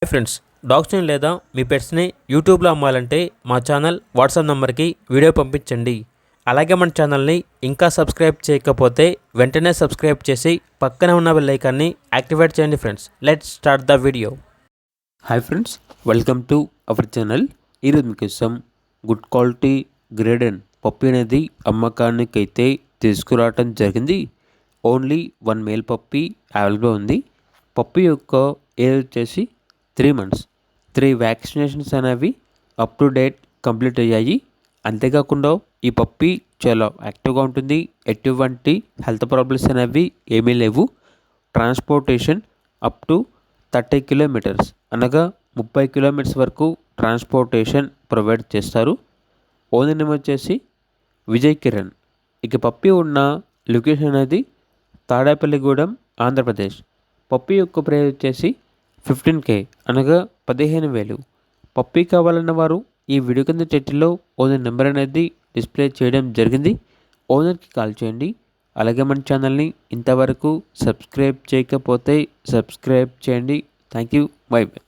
Hi friends, డాగ్స్ని లేదా మీ పెట్స్ని యూట్యూబ్లో అమ్మాలంటే మా ఛానల్ వాట్సాప్ నెంబర్కి వీడియో పంపించండి. అలాగే మన ఛానల్ని ఇంకా సబ్స్క్రైబ్ చేయకపోతే వెంటనే సబ్స్క్రైబ్ చేసి పక్కనే ఉన్న బెల్ ఐకాన్ని యాక్టివేట్ చేయండి. Friends, let's start the video. Hi friends, welcome to our channel. ఈరోజు మీకోసం గుడ్ క్వాలిటీ గ్రేడెన్ పప్పి అనేది అమ్మకానికైతే తీసుకురావటం జరిగింది. ఓన్లీ 1 మేల్ పప్పి అవైలబుల్ ఉంది. పప్పి యొక్క ఏజ్ వచ్చేసి 3 months. 3 వ్యాక్సినేషన్స్ అనేవి అప్ టు డేట్ కంప్లీట్ అయ్యాయి. అంతేకాకుండా ఈ పప్పి చాలా యాక్టివ్గా ఉంటుంది. ఎటువంటి హెల్త్ ప్రాబ్లమ్స్ అనేవి ఏమీ లేవు. ట్రాన్స్పోర్టేషన్ అప్ టు 30 కిలోమీటర్స్ అనగా 30 కిలోమీటర్స్ వరకు ట్రాన్స్పోర్టేషన్ ప్రొవైడ్ చేస్తారు. ఓనర్ నేమ్ వచ్చేసి విజయ్ కిరణ్. ఇక పప్పి ఉన్న లొకేషన్ అనేది తాడేపల్లిగూడెం, ఆంధ్రప్రదేశ్. పప్పి యొక్క ప్రైస్ వచ్చేసి 15K అనగా 15,000. పప్పి కావాలన్న వారు ఈ వీడియో కింద టైటిల్లో ఓనర్ నెంబర్ అనేది డిస్ప్లే చేయడం జరిగింది. ఓనర్కి కాల్ చేయండి. అలాగే మన ఛానల్ని ఇంతవరకు సబ్స్క్రైబ్ చేయకపోతే సబ్స్క్రైబ్ చేయండి. Thank you. By by.